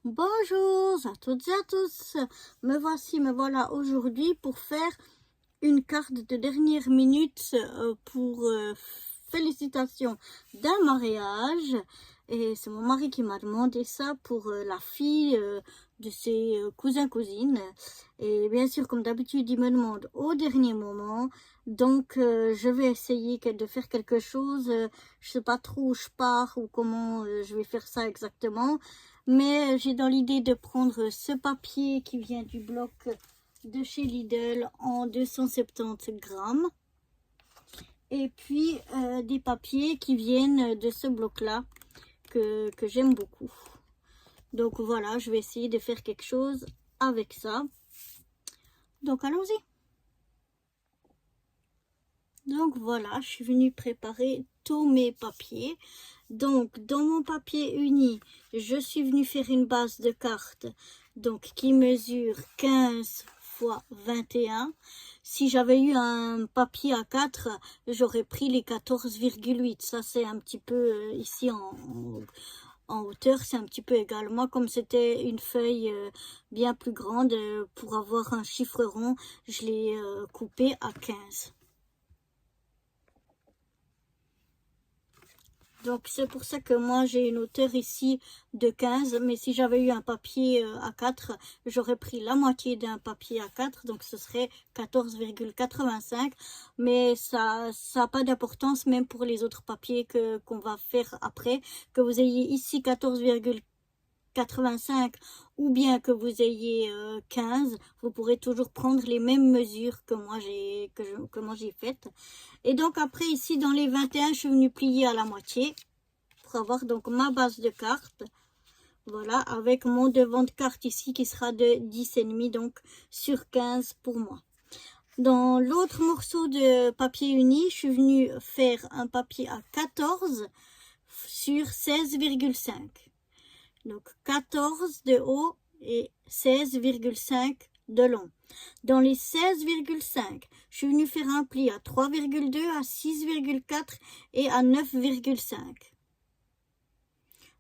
Bonjour à toutes et à tous, me voilà aujourd'hui pour faire une carte de dernière minute pour félicitations d'un mariage. Et c'est mon mari qui m'a demandé ça pour la fille de ses cousins-cousines. Et bien sûr, comme d'habitude, il me demande au dernier moment. Donc, je vais essayer de faire quelque chose. Je sais pas trop où je pars ou comment je vais faire ça exactement. Mais j'ai dans l'idée de prendre ce papier qui vient du bloc de chez Lidl en 270 grammes. Et puis des papiers qui viennent de ce bloc-là que j'aime beaucoup. Donc voilà, je vais essayer de faire quelque chose avec ça. Donc allons-y. Donc voilà, je suis venue préparer tous mes papiers. Donc dans mon papier uni, je suis venue faire une base de carte donc qui mesure 15 x 21. Si j'avais eu un papier A4, j'aurais pris les 14,8. Ça c'est un petit peu ici en hauteur, c'est un petit peu égal. Moi, comme c'était une feuille bien plus grande, pour avoir un chiffre rond, je l'ai coupé à 15. Donc c'est pour ça que moi j'ai une hauteur ici de 15, mais si j'avais eu un papier A4, j'aurais pris la moitié d'un papier A4, donc ce serait 14,85. Mais ça n'a pas d'importance, même pour les autres papiers qu'on va faire après, que vous ayez ici 14,85 ou bien que vous ayez 15, vous pourrez toujours prendre les mêmes mesures que moi j'ai faites. Et donc après ici dans les 21, je suis venue plier à la moitié pour avoir donc ma base de carte. Voilà, avec mon devant de carte ici qui sera de 10,5, donc sur 15 pour moi. Dans l'autre morceau de papier uni, je suis venue faire un papier à 14 sur 16,5. Donc 14 de haut et 16,5 de long. Dans les 16,5, je suis venue faire un pli à 3,2, à 6,4 et à 9,5.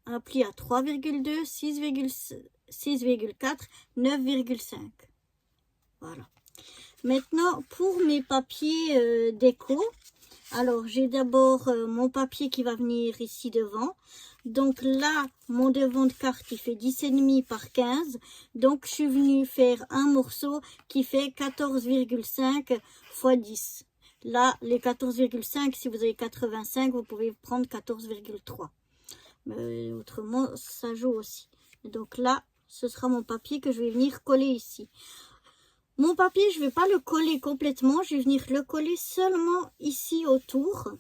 Un pli à 3,2, 6,4, 9,5. Voilà. Maintenant, pour mes papiers déco, alors j'ai d'abord mon papier qui va venir ici devant. Donc là, mon devant de carte, il fait 10,5 par 15. Donc je suis venue faire un morceau qui fait 14,5 x 10. Là, les 14,5, si vous avez 85, vous pouvez prendre 14,3. Autrement, ça joue aussi. Donc là, ce sera mon papier que je vais venir coller ici. Mon papier, je ne vais pas le coller complètement. Je vais venir le coller seulement ici autour.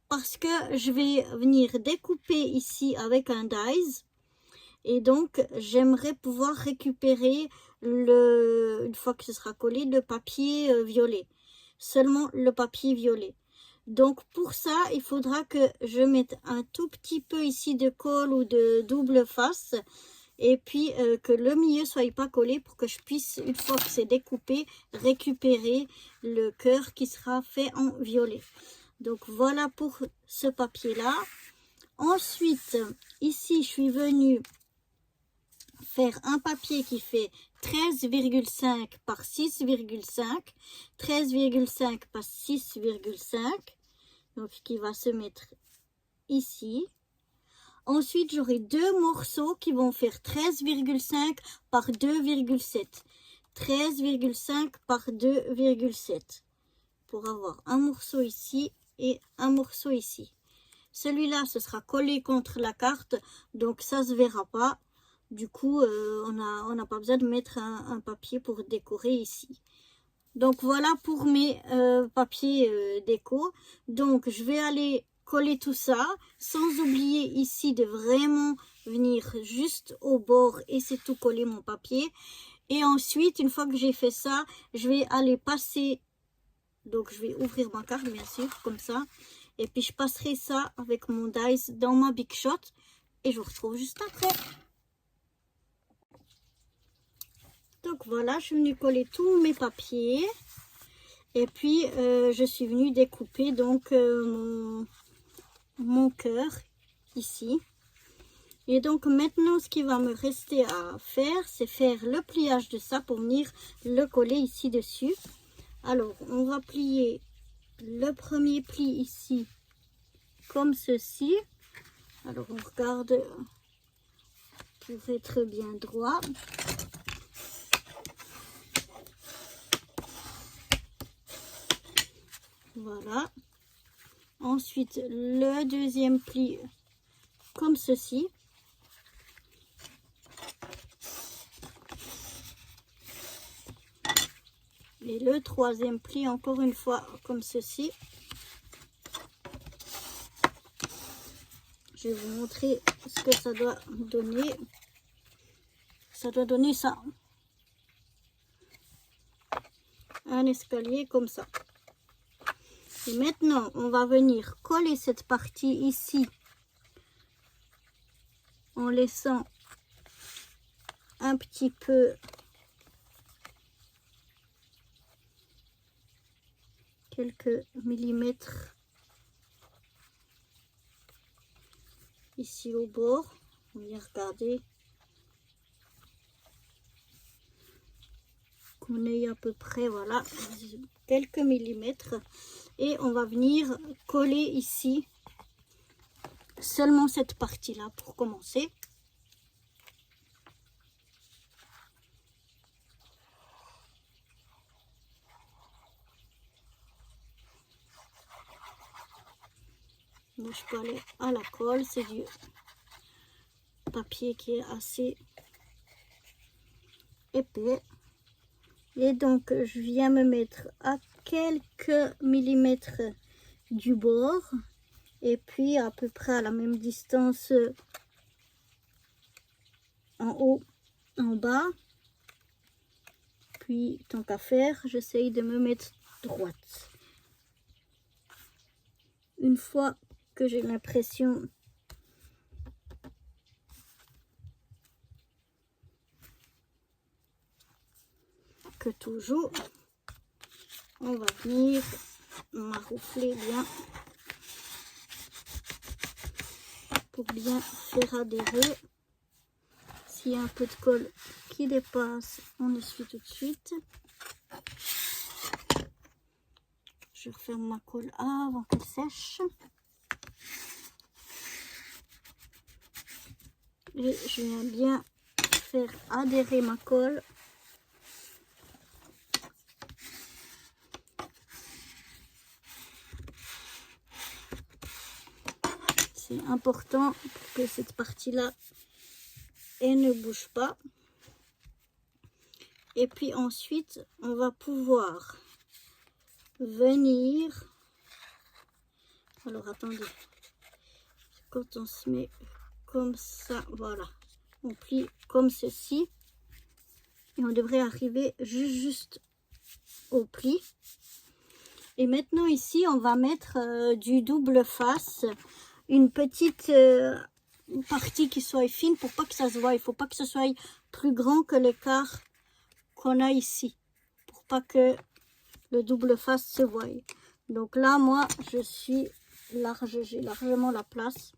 Parce que je vais venir découper ici avec un dies. Et donc, j'aimerais pouvoir récupérer, une fois que ce sera collé, le papier violet. Seulement le papier violet. Donc, pour ça, il faudra que je mette un tout petit peu ici de colle ou de double face. Et puis que le milieu ne soit pas collé pour que je puisse, une fois que c'est découpé, récupérer le cœur qui sera fait en violet. Donc voilà pour ce papier-là. Ensuite, ici, je suis venue faire un papier qui fait 13,5 par 6,5. 13,5 par 6,5. Donc qui va se mettre ici. Ensuite, j'aurai deux morceaux qui vont faire 13,5 par 2,7. 13,5 par 2,7. Pour avoir un morceau ici et un morceau ici. Celui-là, ce sera collé contre la carte, donc ça se verra pas. Du coup, on n'a pas besoin de mettre un papier pour décorer ici. Donc voilà pour mes papiers déco. Donc je vais aller coller tout ça, sans oublier ici de vraiment venir juste au bord et c'est tout coller mon papier. Et ensuite, une fois que j'ai fait ça, je vais aller passer, donc je vais ouvrir ma carte bien sûr, comme ça. Et puis je passerai ça avec mon dies dans ma Big Shot et je vous retrouve juste après. Donc voilà, je suis venue coller tous mes papiers. Et puis, je suis venue découper donc mon cœur ici. Et donc maintenant, ce qui va me rester à faire, c'est faire le pliage de ça pour venir le coller ici dessus. Alors, on va plier le premier pli ici, comme ceci. Alors, on regarde pour être bien droit. Voilà. Ensuite, le deuxième pli, comme ceci. Et le troisième pli, encore une fois, comme ceci. Je vais vous montrer ce que ça doit donner. Ça doit donner ça. Un escalier comme ça. Et maintenant, on va venir coller cette partie ici en laissant un petit peu quelques millimètres ici au bord. On va regarder qu'on ait à peu près, voilà, quelques millimètres. Et on va venir coller ici seulement cette partie-là pour commencer. Donc, je peux aller à la colle, c'est du papier qui est assez épais. Et donc, je viens me mettre à quelques millimètres du bord. Et puis, à peu près à la même distance en haut, en bas. Puis, tant qu'à faire, j'essaye de me mettre droite. Une fois que j'ai l'impression que tout joue, on va venir maroufler bien pour bien faire adhérer. S'il y a un peu de colle qui dépasse, on essuie tout de suite. Je referme ma colle avant qu'elle sèche. Et je viens bien faire adhérer ma colle. C'est important pour que cette partie-là ne bouge pas. Et puis ensuite, on va pouvoir venir... Alors, attendez. Quand on se met comme ça, voilà. On plie comme ceci. Et on devrait arriver juste au pli. Et maintenant, ici, on va mettre du double face. Une petite partie qui soit fine pour pas que ça se voie. Il faut pas que ce soit plus grand que l'écart qu'on a ici. Pour pas que le double face se voie. Donc là, moi, je suis large. J'ai largement la place.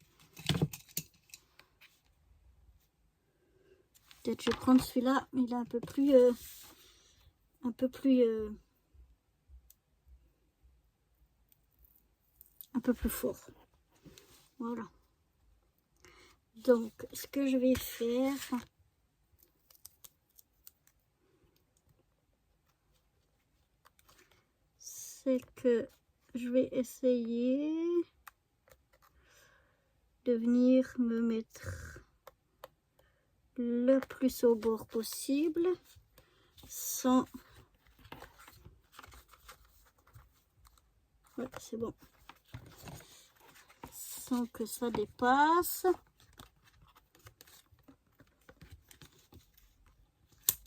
Peut-être je vais prendre celui-là. Il est un peu plus... un peu plus fort. Voilà. Donc, ce que je vais faire, c'est que je vais essayer de venir me mettre le plus au bord possible, sans... Ouais, c'est bon. Sans que ça dépasse.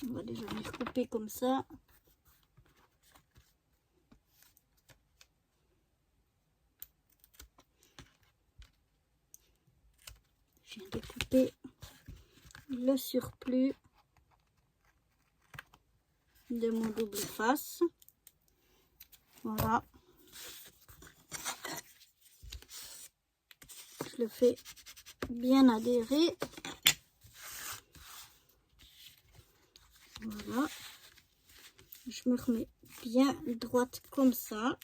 On va déjà venir couper comme ça. Je viens de couper le surplus de mon double face. Voilà. Je le fais bien adhérer. je me remets bien droite comme ça.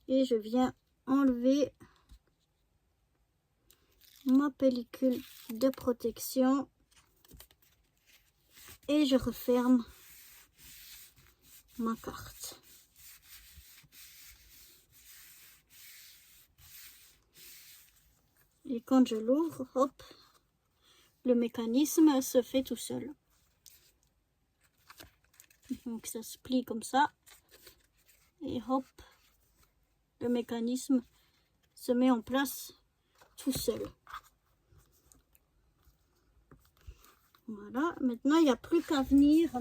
Et je viens enlever ma pellicule de protection. Et je referme ma carte. Et quand je l'ouvre, hop, le mécanisme se fait tout seul. Donc ça se plie comme ça. Et hop, le mécanisme se met en place tout seul. Voilà, maintenant il n'y a plus qu'à venir.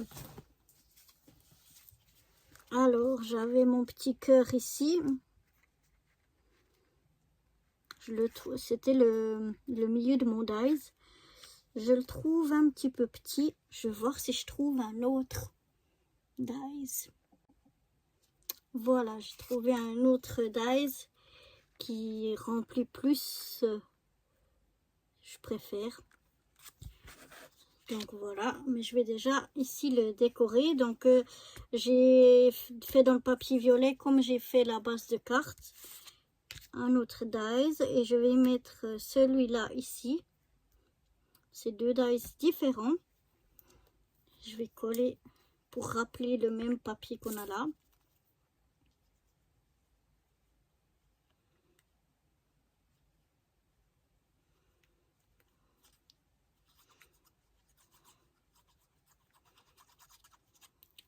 Alors, j'avais mon petit cœur ici. C'était le milieu de mon dies. Je le trouve un petit peu petit. Je vais voir si je trouve un autre dies. Voilà, j'ai trouvé un autre dies qui remplit plus. Je préfère. Donc voilà, mais je vais déjà ici le décorer. Donc j'ai fait dans le papier violet comme j'ai fait la base de carte. Un autre dies et je vais mettre celui-là ici. C'est deux dies différents. Je vais coller pour rappeler le même papier qu'on a là.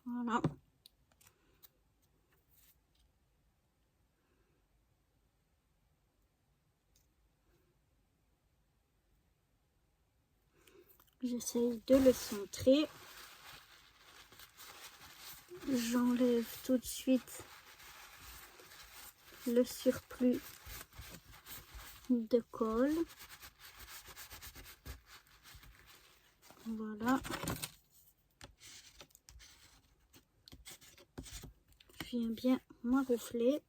Voilà. J'essaye de le centrer. J'enlève tout de suite le surplus de colle. Voilà. Je viens bien m'enrefler.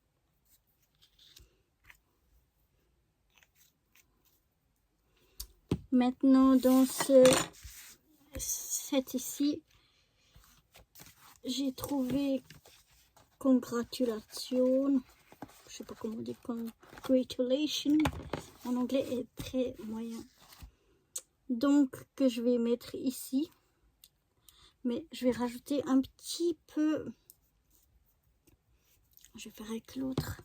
Maintenant, dans cette ici, j'ai trouvé congratulations. Je sais pas comment on dit congratulations. En anglais est très moyen. Donc, que je vais mettre ici. Mais je vais rajouter un petit peu. Je vais faire avec l'autre.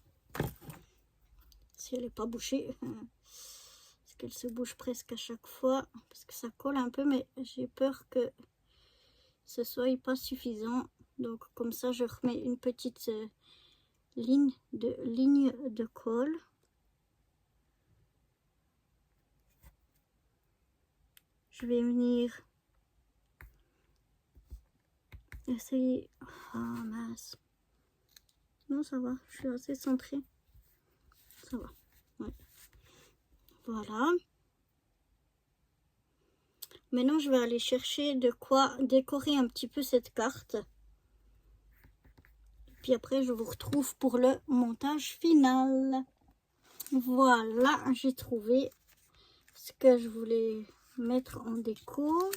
Si elle n'est pas bouchée. Parce qu'elle se bouge presque à chaque fois. Parce que ça colle un peu. Mais j'ai peur que ce soit pas suffisant. Donc comme ça je remets une petite ligne de colle. Je vais venir essayer. Ah mince. Non, ça va, je suis assez centrée. Ça va. Ouais. Voilà. Maintenant je vais aller chercher de quoi décorer un petit peu cette carte. Puis après je vous retrouve pour le montage final. Voilà, j'ai trouvé ce que je voulais mettre en déco.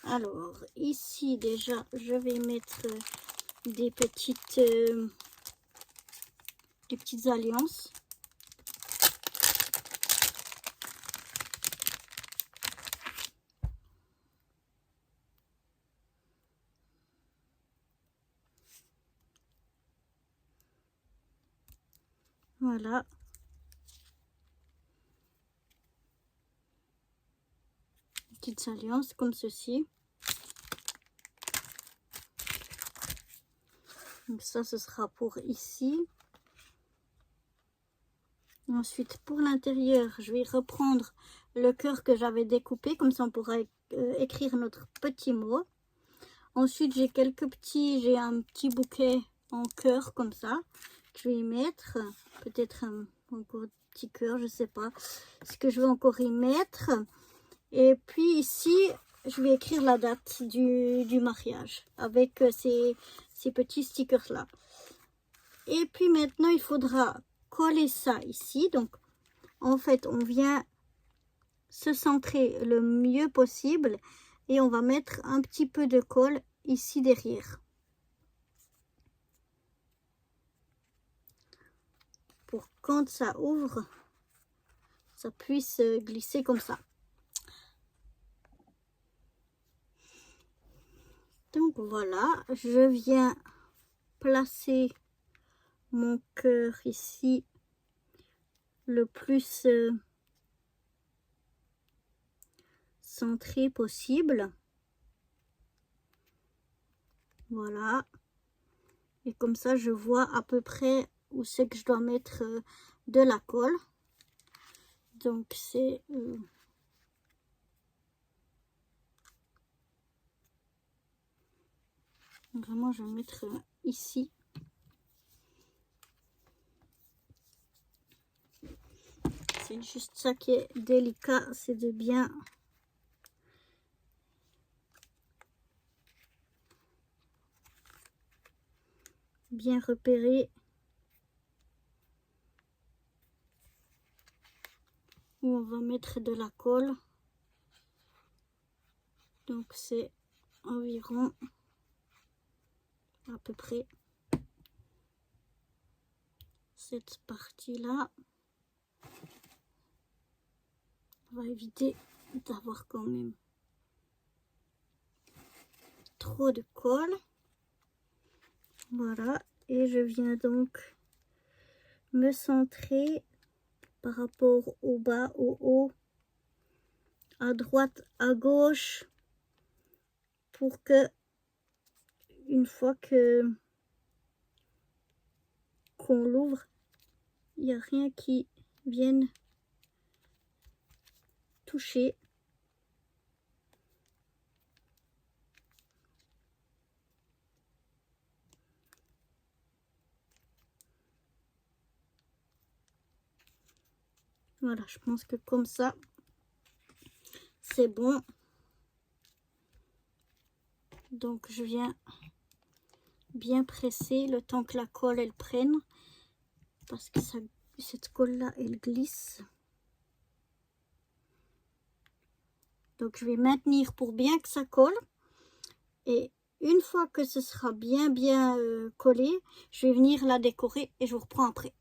Alors ici déjà je vais mettre des petites alliances. Voilà. Petites alliances comme ceci. Donc ça, ce sera pour ici. Ensuite, pour l'intérieur, je vais reprendre le cœur que j'avais découpé. Comme ça, on pourra écrire notre petit mot. Ensuite, j'ai un petit bouquet en cœur comme ça. Que je vais y mettre. Peut-être encore un petit cœur, je sais pas ce que je vais encore y mettre. Et puis ici, je vais écrire la date du mariage avec ces petits stickers là. Et puis maintenant, il faudra coller ça ici. Donc, en fait, on vient se centrer le mieux possible. Et on va mettre un petit peu de colle ici derrière. Pour quand ça ouvre, ça puisse glisser comme ça. Donc voilà, je viens placer mon cœur ici le plus centré possible. Voilà. Et comme ça, je vois à peu près où c'est que je dois mettre de la colle. Donc c'est... vraiment, je vais mettre ici. C'est juste ça qui est délicat, c'est de bien repérer où on va mettre de la colle. Donc c'est environ à peu près cette partie-là. On va éviter d'avoir quand même trop de colle. Voilà, et je viens donc me centrer par rapport au bas, au haut, à droite, à gauche, pour que une fois que qu'on l'ouvre, il n'y a rien qui vienne toucher. Voilà, je pense que comme ça, c'est bon. Donc je viens bien presser le temps que la colle elle prenne, parce que ça, cette colle là elle glisse. Donc je vais maintenir pour bien que ça colle, et une fois que ce sera bien collé, je vais venir la décorer et je vous reprends après.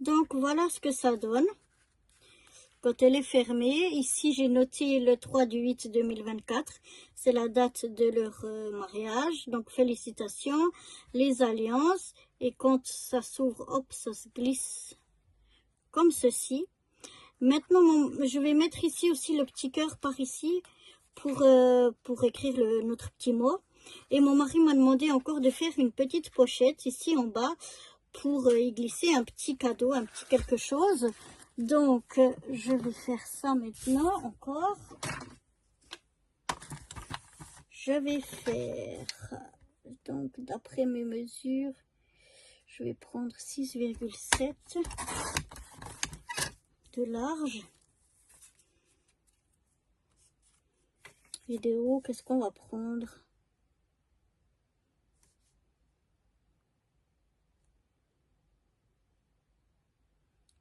Donc voilà ce que ça donne quand elle est fermée. Ici j'ai noté le 3/8/2024, c'est la date de leur mariage, donc félicitations, les alliances. Et quand ça s'ouvre, hop, ça se glisse comme ceci. Maintenant je vais mettre ici aussi le petit cœur par ici pour écrire notre petit mot. Et mon mari m'a demandé encore de faire une petite pochette ici en bas pour y glisser un petit cadeau, un petit quelque chose. Donc je vais faire ça maintenant encore. Je vais faire, donc d'après mes mesures, je vais prendre 6,7 de large. Et de haut, qu'est-ce qu'on va prendre?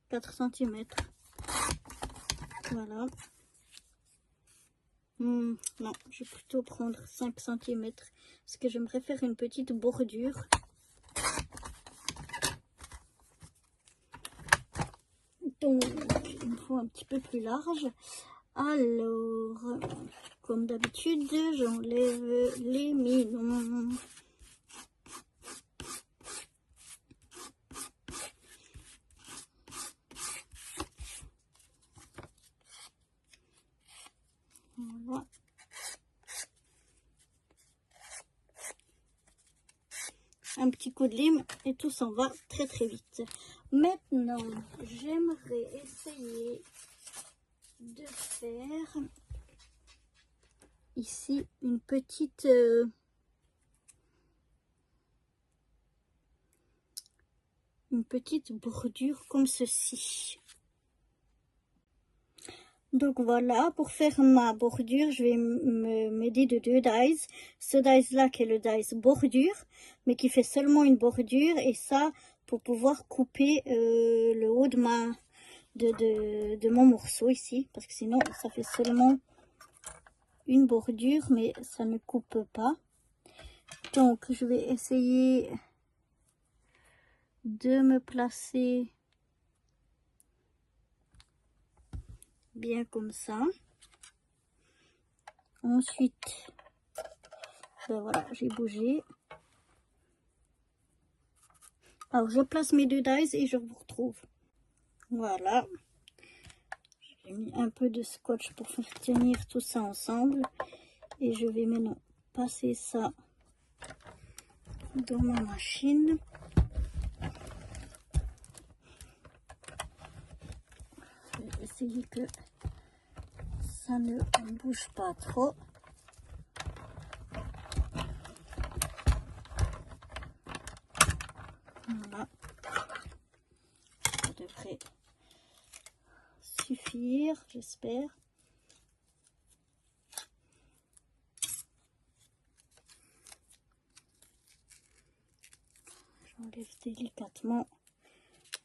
« 4 cm. Voilà. Non, je vais plutôt prendre 5 cm parce que j'aimerais faire une petite bordure. Donc, il me faut un petit peu plus large. Alors, comme d'habitude, j'enlève les minons. Voilà. Un petit coup de lime et tout s'en va très vite. Maintenant, j'aimerais essayer de faire ici une petite bordure comme ceci. Donc voilà, pour faire ma bordure, je vais m'aider de 2 dies. Ce dies là qui est le dies bordure, mais qui fait seulement une bordure, et ça pour pouvoir couper le haut de mon morceau ici, parce que sinon ça fait seulement une bordure, mais ça ne coupe pas. Donc je vais essayer de me placer bien comme ça. Ensuite, ben voilà, j'ai bougé. Alors je place mes deux dies et je vous retrouve. Voilà. J'ai mis un peu de scotch pour faire tenir tout ça ensemble. Et je vais maintenant passer ça dans ma machine. Je vais essayer que ça ne bouge pas trop. Voilà. Ça devrait suffire, j'espère. J'enlève délicatement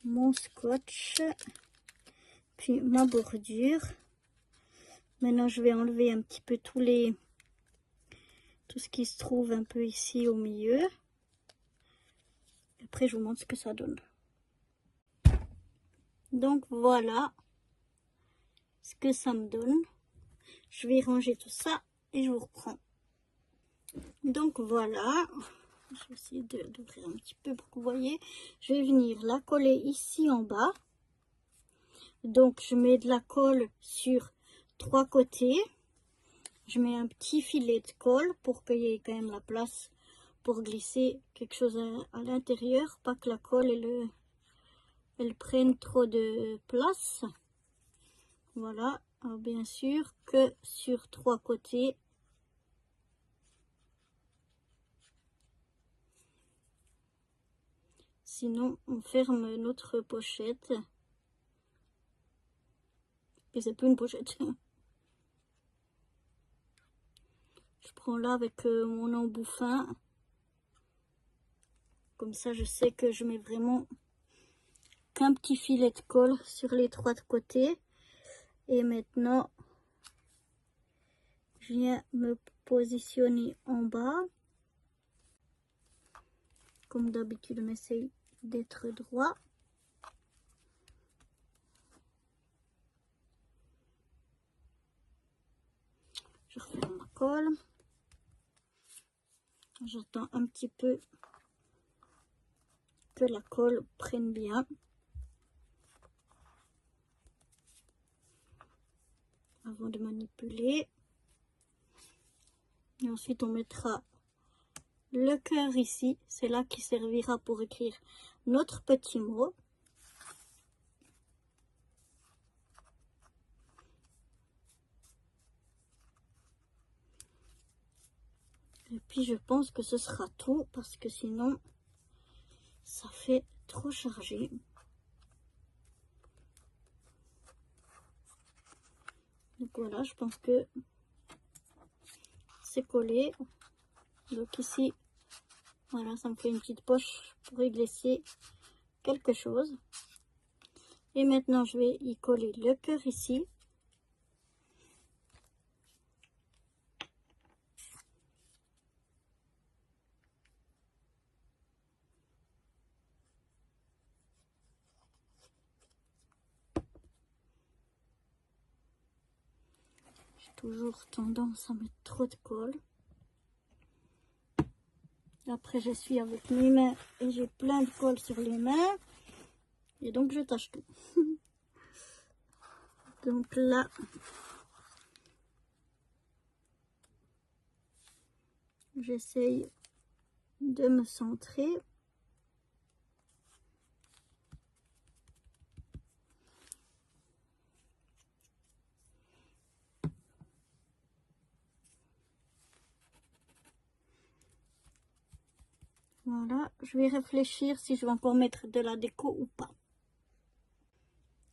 mon scotch, puis ma bordure. Maintenant, je vais enlever un petit peu tout ce qui se trouve un peu ici au milieu. Après, je vous montre ce que ça donne. Donc, voilà ce que ça me donne. Je vais ranger tout ça et je vous reprends. Donc, voilà. Je vais essayer d'ouvrir un petit peu pour que vous voyez. Je vais venir la coller ici en bas. Donc, je mets de la colle sur 3 côtés. Je mets un petit filet de colle pour qu'il y ait quand même la place pour glisser quelque chose à l'intérieur, pas que la colle elle prenne trop de place. Voilà. Alors bien sûr que sur 3 côtés. Sinon on ferme notre pochette. Et c'est plus une pochette. Je prends là avec mon embout fin. Comme ça je sais que je mets vraiment qu'un petit filet de colle sur les 3 côtés. Et maintenant, je viens me positionner en bas. Comme d'habitude, on essaye d'être droit. Je referme ma colle. J'attends un petit peu que la colle prenne bien. Avant de manipuler. Et ensuite, on mettra le cœur ici. C'est là qui servira pour écrire notre petit mot. Et puis, je pense que ce sera tout parce que sinon, ça fait trop chargé. Donc voilà, je pense que c'est collé. Donc ici, voilà, ça me fait une petite poche pour y glisser quelque chose. Et maintenant, je vais y coller le cœur ici. J'ai toujours tendance à mettre trop de colle. Après, je suis avec mes mains et j'ai plein de colle sur les mains. Et donc, je tâche tout. Donc là, j'essaye de me centrer. Voilà, je vais réfléchir si je vais encore mettre de la déco ou pas.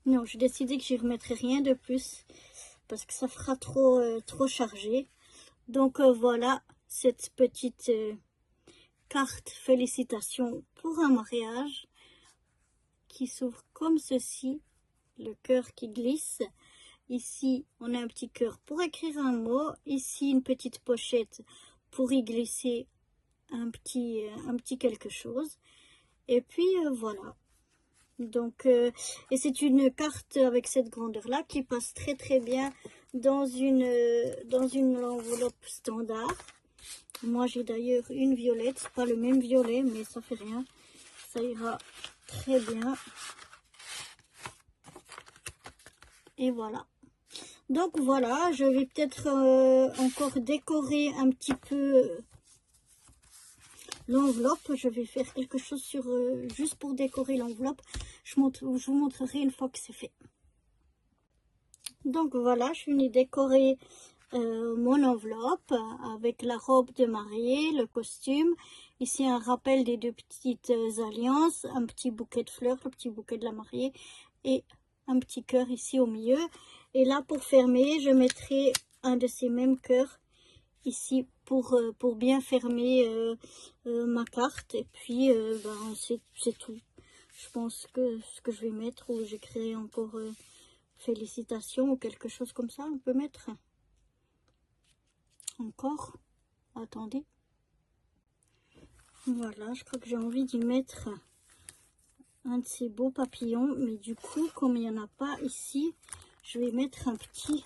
Non, j'ai décidé que j'y remettrai rien de plus parce que ça fera trop chargé. Donc voilà, cette petite carte félicitations pour un mariage qui s'ouvre comme ceci, le cœur qui glisse. Ici, on a un petit cœur pour écrire un mot. Ici, une petite pochette pour y glisser un petit quelque chose. Et puis, voilà. Donc, et c'est une carte avec cette grandeur-là qui passe très très bien dans une enveloppe standard. Moi, j'ai d'ailleurs une violette. C'est pas le même violet, mais ça fait rien. Ça ira très bien. Et voilà. Donc voilà, je vais peut-être encore décorer un petit peu l'enveloppe. Je vais faire quelque chose sur juste pour décorer l'enveloppe. Je vous montrerai une fois que c'est fait. Donc voilà, je finis décorer mon enveloppe avec la robe de mariée, le costume. Ici un rappel des deux petites alliances, un petit bouquet de fleurs, le petit bouquet de la mariée et un petit cœur ici au milieu. Et là pour fermer, je mettrai un de ces mêmes cœurs ici pour bien fermer ma carte. Et puis ben, c'est tout. Je pense que ce que je vais mettre, ou j'écrirai encore félicitations ou quelque chose comme ça, on peut mettre encore. Attendez. Voilà, je crois que j'ai envie d'y mettre un de ces beaux papillons, mais du coup, comme il n'y en a pas ici, je vais mettre un petit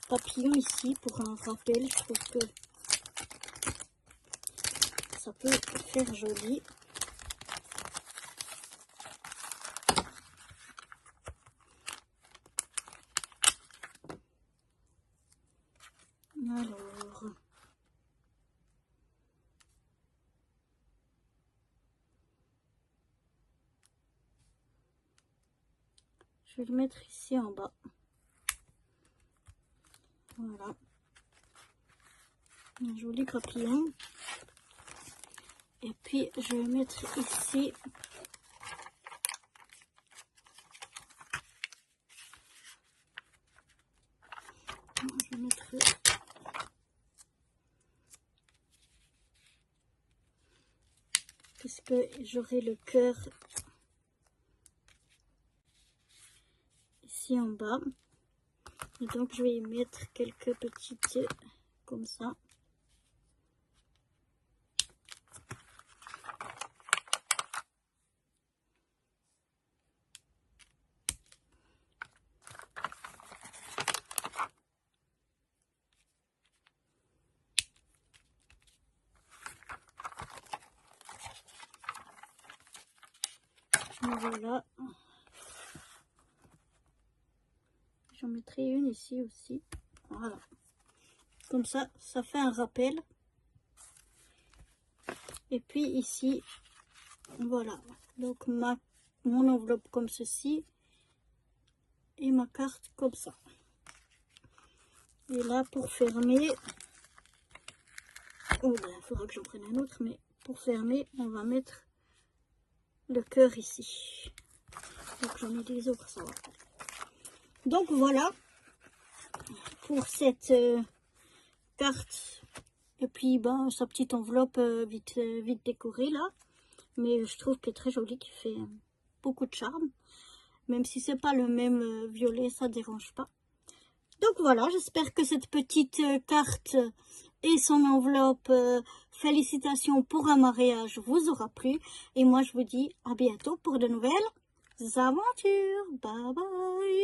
papillon ici pour un rappel. Je trouve que ça peut faire joli. Alors, je vais le mettre ici en bas. Voilà. Un joli papillon. Et puis, je vais mettre ici je vais mettre puisque j'aurai le cœur ici en bas. Et donc, je vais y mettre quelques petites comme ça. Voilà. J'en mettrai une ici aussi. Voilà. Comme ça, ça fait un rappel. Et puis ici, voilà. Donc mon enveloppe comme ceci. Et ma carte comme ça. Et là, pour fermer, oh ben, il faudra que j'en prenne un autre, mais pour fermer, on va mettre le cœur ici. Donc j'en ai des autres, ça va. Donc voilà pour cette carte. Et puis ben, sa petite enveloppe vite décorée là. Mais je trouve qu'elle est très jolie, qui fait beaucoup de charme. Même si c'est pas le même violet, ça dérange pas. Donc voilà, j'espère que cette petite carte et son enveloppe félicitations pour un mariage vous aura plu. Et moi je vous dis à bientôt pour de nouvelles aventures. Bye bye.